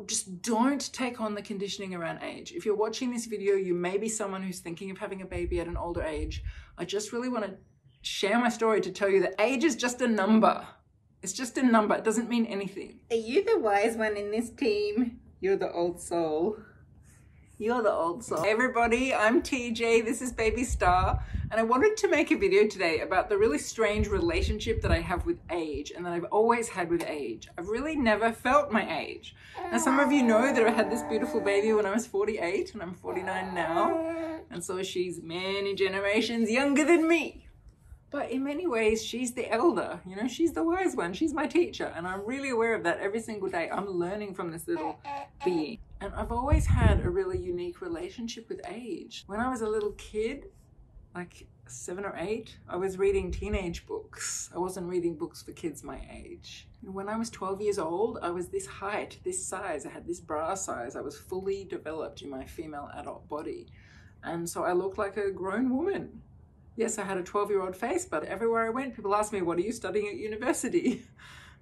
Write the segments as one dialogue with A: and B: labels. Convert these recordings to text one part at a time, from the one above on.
A: just don't take on the conditioning around age. If you're watching this video, you may be someone who's thinking of having a baby at an older age. I just really want to share my story to tell you that age is just a number. It's just a number. It doesn't mean anything. Are you the wise one in this team? You're the old soul. You're the old soul. Hey everybody, I'm TJ, this is Baby Star, and I wanted to make a video today about the really strange relationship that I have with age and that I've always had with age. I've really never felt my age. Now some of you know that I had this beautiful baby when I was 48 and I'm 49 now, and so she's many generations younger than me. But in many ways, she's the elder, you know, she's the wise one, she's my teacher, and I'm really aware of that every single day. I'm learning from this little being. And I've always had a really unique relationship with age. When I was a little kid, like 7 or 8, I was reading teenage books. I wasn't reading books for kids my age. And when I was 12 years old, I was this height, this size, I had this bra size. I was fully developed in my female adult body. And so I looked like a grown woman. Yes, I had a 12-year-old face, but everywhere I went, people asked me, what are you studying at university?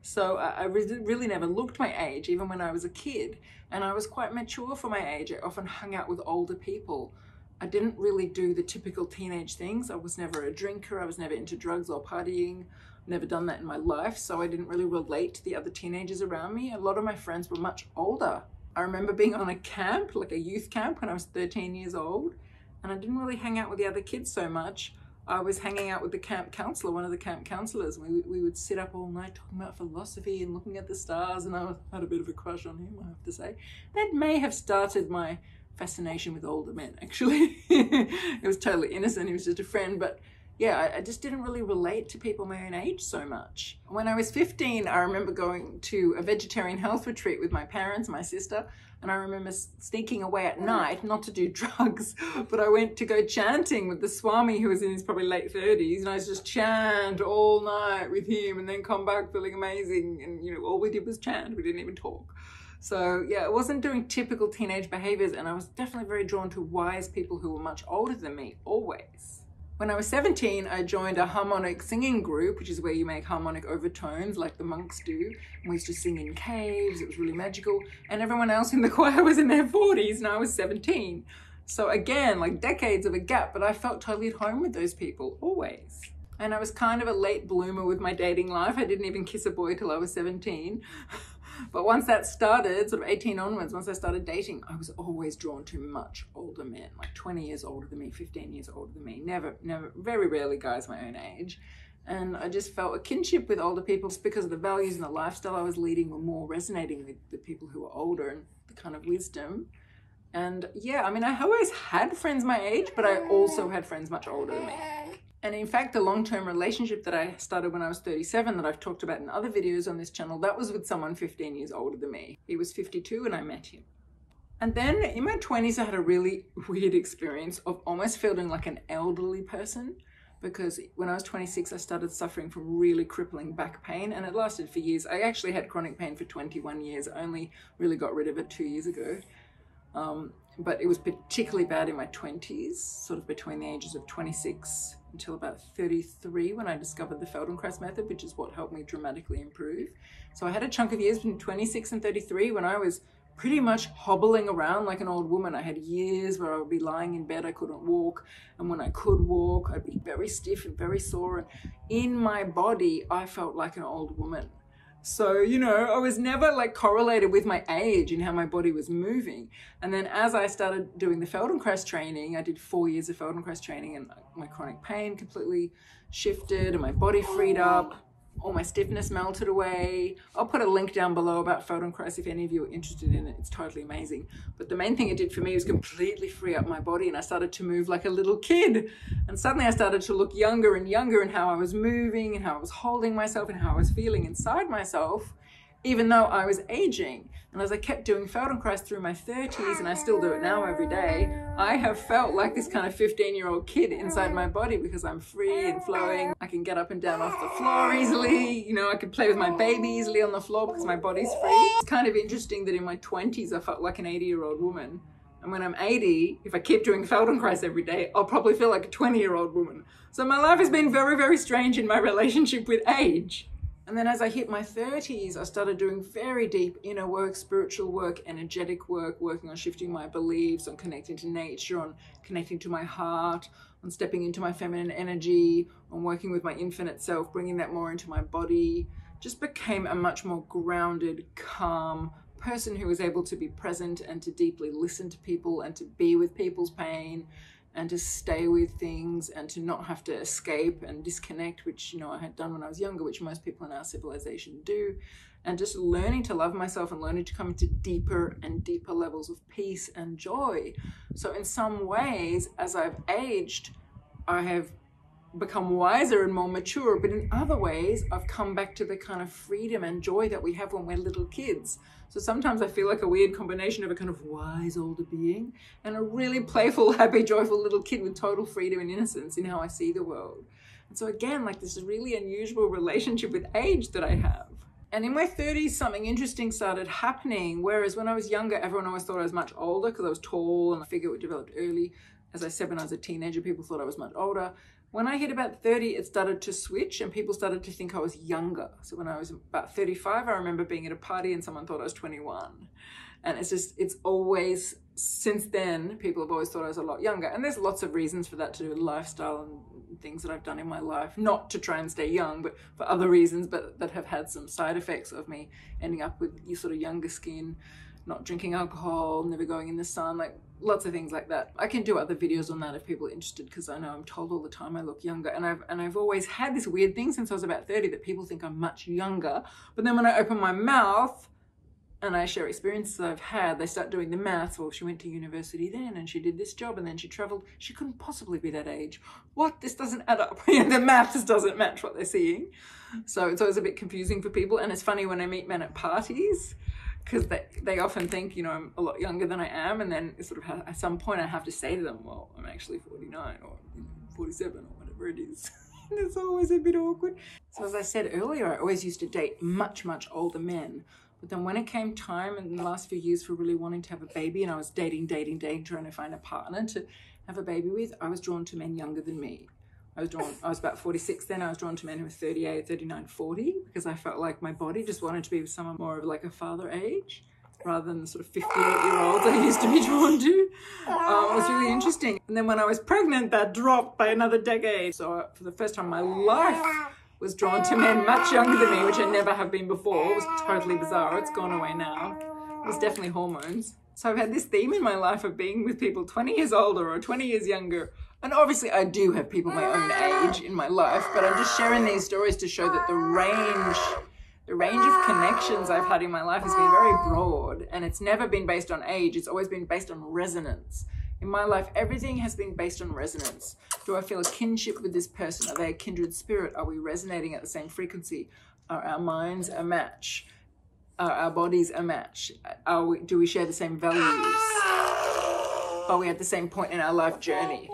A: So I really never looked my age, even when I was a kid. And I was quite mature for my age. I often hung out with older people. I didn't really do the typical teenage things. I was never a drinker. I was never into drugs or partying. Never done that in my life. So I didn't really relate to the other teenagers around me. A lot of my friends were much older. I remember being on a camp, like a youth camp, when I was 13 years old. And I didn't really hang out with the other kids so much. I was hanging out with the camp counselor, one of the camp counselors. We would sit up all night talking about philosophy and looking at the stars, and I had a bit of a crush on him, I have to say. That may have started my fascination with older men, actually. It was totally innocent, he was just a friend, but yeah, I just didn't really relate to people my own age so much. When I was 15, I remember going to a vegetarian health retreat with my parents, my sister, and I remember sneaking away at night, not to do drugs, but I went to go chanting with the Swami, who was in his probably late 30s, and I was just chant all night with him and then come back feeling amazing. And you know, all we did was chant, we didn't even talk. So yeah, I wasn't doing typical teenage behaviors, and I was definitely very drawn to wise people who were much older than me, always. When I was 17, I joined a harmonic singing group, which is where you make harmonic overtones like the monks do. And we used to sing in caves, it was really magical. And everyone else in the choir was in their 40s and I was 17. So again, like decades of a gap, but I felt totally at home with those people, always. And I was kind of a late bloomer with my dating life. I didn't even kiss a boy till I was 17. But once that started, sort of 18 onwards, once I started dating, I was always drawn to much older men, like 20 years older than me, 15 years older than me, never, very rarely guys my own age. And I just felt a kinship with older people just because of the values and the lifestyle I was leading were more resonating with the people who were older and the kind of wisdom. And yeah, I mean, I always had friends my age, but I also had friends much older than me. And in fact, the long-term relationship that I started when I was 37 that I've talked about in other videos on this channel, that was with someone 15 years older than me. He was 52 and I met him. And then in my 20s, I had a really weird experience of almost feeling like an elderly person, because when I was 26, I started suffering from really crippling back pain, and it lasted for years. I actually had chronic pain for 21 years. I only really got rid of it 2 years ago. But it was particularly bad in my 20s, sort of between the ages of 26 until about 33 when I discovered the Feldenkrais method, which is what helped me dramatically improve. So I had a chunk of years between 26 and 33 when I was pretty much hobbling around like an old woman. I had years where I would be lying in bed, I couldn't walk, and when I could walk, I'd be very stiff and very sore, and in my body, I felt like an old woman. So, you know, I was never like correlated with my age and how my body was moving. And then as I started doing the Feldenkrais training, I did 4 years of Feldenkrais training, and my chronic pain completely shifted and my body freed up. All my stiffness melted away. I'll put a link down below about Feldenkrais if any of you are interested in it. It's totally amazing. But the main thing it did for me was completely free up my body, and I started to move like a little kid. And suddenly I started to look younger and younger in how I was moving and how I was holding myself and how I was feeling inside myself, even though I was aging. And as I kept doing Feldenkrais through my 30s, and I still do it now every day, I have felt like this kind of 15-year-old kid inside my body because I'm free and flowing. I can get up and down off the floor easily. You know, I can play with my baby easily on the floor because my body's free. It's kind of interesting that in my 20s, I felt like an 80-year-old woman. And when I'm 80, if I keep doing Feldenkrais every day, I'll probably feel like a 20-year-old woman. So my life has been very, very strange in my relationship with age. And then as I hit my 30s, I started doing very deep inner work, spiritual work, energetic work, working on shifting my beliefs, on connecting to nature, on connecting to my heart, on stepping into my feminine energy, on working with my infinite self, bringing that more into my body. Just became a much more grounded, calm person who was able to be present and to deeply listen to people and to be with people's pain and to stay with things and to not have to escape and disconnect, which, you know, I had done when I was younger, which most people in our civilization do. And just learning to love myself and learning to come into deeper and deeper levels of peace and joy. So in some ways, as I've aged, I have become wiser and more mature, but in other ways, I've come back to the kind of freedom and joy that we have when we're little kids. So sometimes I feel like a weird combination of a kind of wise older being and a really playful, happy, joyful little kid with total freedom and innocence in how I see the world. And so again, like this really unusual relationship with age that I have. And in my 30s, something interesting started happening, whereas when I was younger, everyone always thought I was much older because I was tall and I figure it developed early. As I said, when I was a teenager, people thought I was much older. When I hit about 30, it started to switch and people started to think I was younger. So when I was about 35, I remember being at a party and someone thought I was 21. And it's always, since then, people have always thought I was a lot younger. And there's lots of reasons for that to do with lifestyle and things that I've done in my life, not to try and stay young, but for other reasons, but that have had some side effects of me ending up with your sort of younger skin, not drinking alcohol, never going in the sun, like lots of things like that. I can do other videos on that if people are interested, because I know I'm told all the time I look younger, and I've always had this weird thing since I was about 30 that people think I'm much younger, but then when I open my mouth and I share experiences I've had, they start doing the maths. Well, she went to university then and she did this job and then she traveled. She couldn't possibly be that age. What? This doesn't add up. The maths doesn't match what they're seeing. So it's always a bit confusing for people. And it's funny when I meet men at parties, because they often think, you know, I'm a lot younger than I am. And then sort of at some point I have to say to them, well, I'm actually 49 or 47 or whatever it is. And it's always a bit awkward. So as I said earlier, I always used to date much, much older men. But then when it came time in the last few years for really wanting to have a baby, and I was dating, trying to find a partner to have a baby with, I was drawn to men younger than me. I was about 46 then. I was drawn to men who were 38, 39, 40, because I felt like my body just wanted to be with someone more of like a father age, rather than the sort of 58-year-olds I used to be drawn to. It was really interesting. And then when I was pregnant, that dropped by another decade. So for the first time in my life, was drawn to men much younger than me, which I never have been before. It was totally bizarre. It's gone away now. It was definitely hormones. So I've had this theme in my life of being with people 20 years older or 20 years younger. And obviously I do have people my own age in my life, but I'm just sharing these stories to show that the range of connections I've had in my life has been very broad, and it's never been based on age. It's always been based on resonance. In my life, everything has been based on resonance. Do I feel a kinship with this person? Are they a kindred spirit? Are we resonating at the same frequency? Are our minds a match? Are our bodies a match? Do we share the same values? Are we at the same point in our life journey?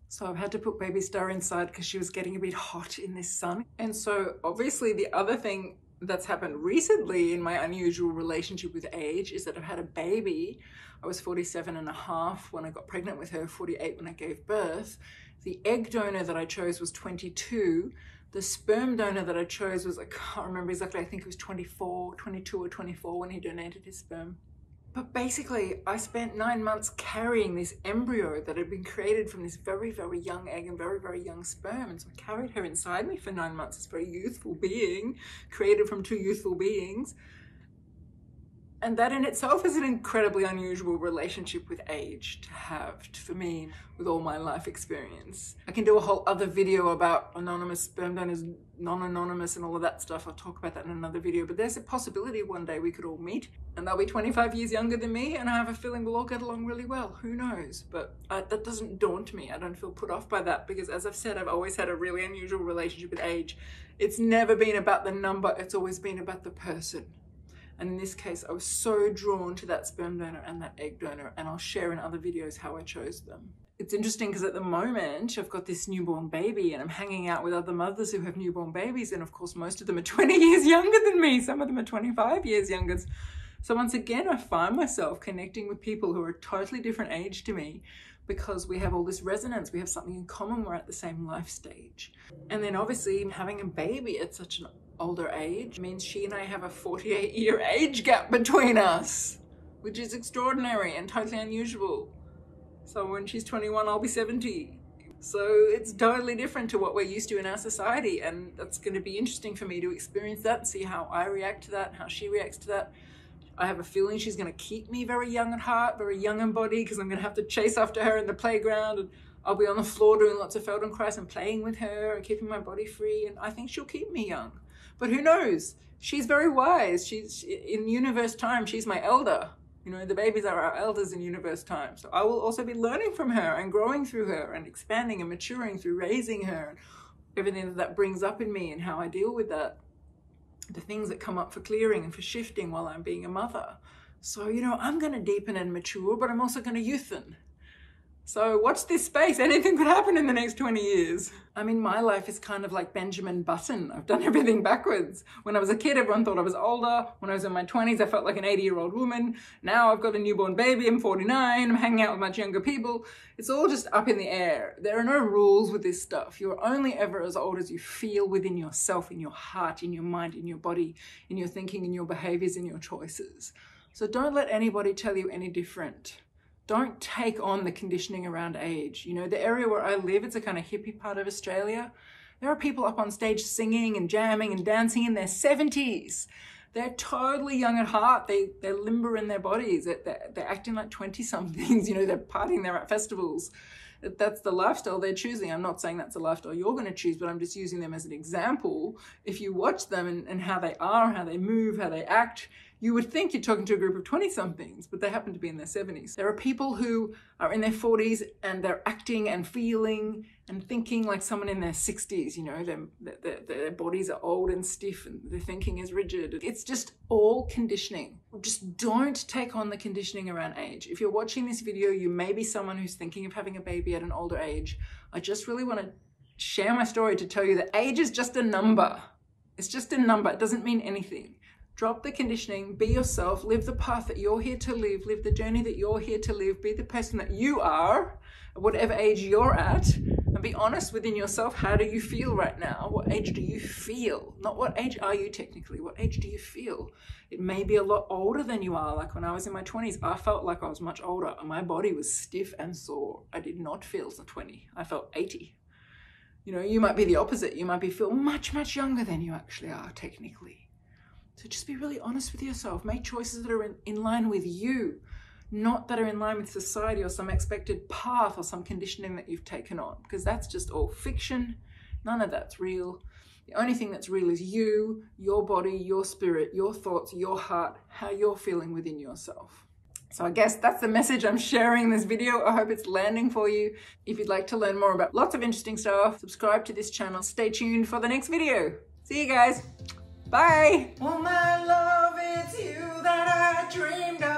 A: So I've had to put baby Star inside because she was getting a bit hot in this sun. And so obviously the other thing that's happened recently in my unusual relationship with age is that I've had a baby. I was 47 and a half when I got pregnant with her, 48 when I gave birth. The egg donor that I chose was 22. The sperm donor that I chose was, I can't remember exactly, I think it was 22 or 24 when he donated his sperm. But basically, I spent 9 months carrying this embryo that had been created from this very, very young egg and very, very young sperm. And so I carried her inside me for 9 months, this very youthful being, created from two youthful beings. And that in itself is an incredibly unusual relationship with age to have, for me, with all my life experience. I can do a whole other video about anonymous sperm donors, non-anonymous and all of that stuff. I'll talk about that in another video, but there's a possibility one day we could all meet and they'll be 25 years younger than me, and I have a feeling we'll all get along really well. Who knows? But that doesn't daunt me. I don't feel put off by that because, as I've said, I've always had a really unusual relationship with age. It's never been about the number. It's always been about the person. And in this case, I was so drawn to that sperm donor and that egg donor, and I'll share in other videos how I chose them. It's interesting because at the moment, I've got this newborn baby and I'm hanging out with other mothers who have newborn babies, and of course, most of them are 20 years younger than me. Some of them are 25 years younger. So once again, I find myself connecting with people who are a totally different age to me, because we have all this resonance, we have something in common, we're at the same life stage. And then obviously having a baby at such an older age means she and I have a 48-year age gap between us, which is extraordinary and totally unusual. So when she's 21, I'll be 70. So it's totally different to what we're used to in our society, and that's going to be interesting for me to experience that and see how I react to that and how she reacts to that. I have a feeling she's going to keep me very young at heart, very young in body, because I'm going to have to chase after her in the playground, and I'll be on the floor doing lots of Feldenkrais and playing with her and keeping my body free, and I think she'll keep me young. But who knows? She's very wise. She's in universe time, she's my elder. You know, the babies are our elders in universe time. So I will also be learning from her and growing through her and expanding and maturing through raising her and everything that brings up in me and how I deal with that. The things that come up for clearing and for shifting while I'm being a mother. So, you know, I'm going to deepen and mature, but I'm also going to youthen. So watch this space. Anything could happen in the next 20 years. I mean, my life is kind of like Benjamin Button. I've done everything backwards. When I was a kid, everyone thought I was older. When I was in my 20s, I felt like an 80-year-old woman. Now I've got a newborn baby. I'm 49. I'm hanging out with much younger people. It's all just up in the air. There are no rules with this stuff. You're only ever as old as you feel within yourself, in your heart, in your mind, in your body, in your thinking, in your behaviors, in your choices. So don't let anybody tell you any different. Don't take on the conditioning around age. You know, the area where I live, it's a kind of hippie part of Australia. There are people up on stage singing and jamming and dancing in their 70s. They're totally young at heart. They're limber in their bodies. They're acting like 20-somethings. You know, they're partying, they're at festivals. That's the lifestyle they're choosing. I'm not saying that's a lifestyle you're going to choose, but I'm just using them as an example. If you watch them and how they are, how they move, how they act, you would think you're talking to a group of 20-somethings, but they happen to be in their 70s. There are people who are in their 40s and they're acting and feeling and thinking like someone in their 60s, you know, their bodies are old and stiff and their thinking is rigid. It's just all conditioning. Just don't take on the conditioning around age. If you're watching this video, you may be someone who's thinking of having a baby at an older age. I just really want to share my story to tell you that age is just a number. It's just a number. It doesn't mean anything. Drop the conditioning, be yourself, live the path that you're here to live the journey that you're here to live, be the person that you are, at whatever age you're at, and be honest within yourself. How do you feel right now? What age do you feel? Not what age are you technically, what age do you feel? It may be a lot older than you are. Like when I was in my 20s, I felt like I was much older and my body was stiff and sore. I did not feel 20, I felt 80. You know, you might be the opposite. You might feel much, much younger than you actually are technically. So just be really honest with yourself. Make choices that are in line with you, not that are in line with society or some expected path or some conditioning that you've taken on, because that's just all fiction. None of that's real. The only thing that's real is you, your body, your spirit, your thoughts, your heart, how you're feeling within yourself. So I guess that's the message I'm sharing in this video. I hope it's landing for you. If you'd like to learn more about lots of interesting stuff, subscribe to this channel. Stay tuned for the next video. See you guys. Bye. Oh my love, it's you that I dreamed of.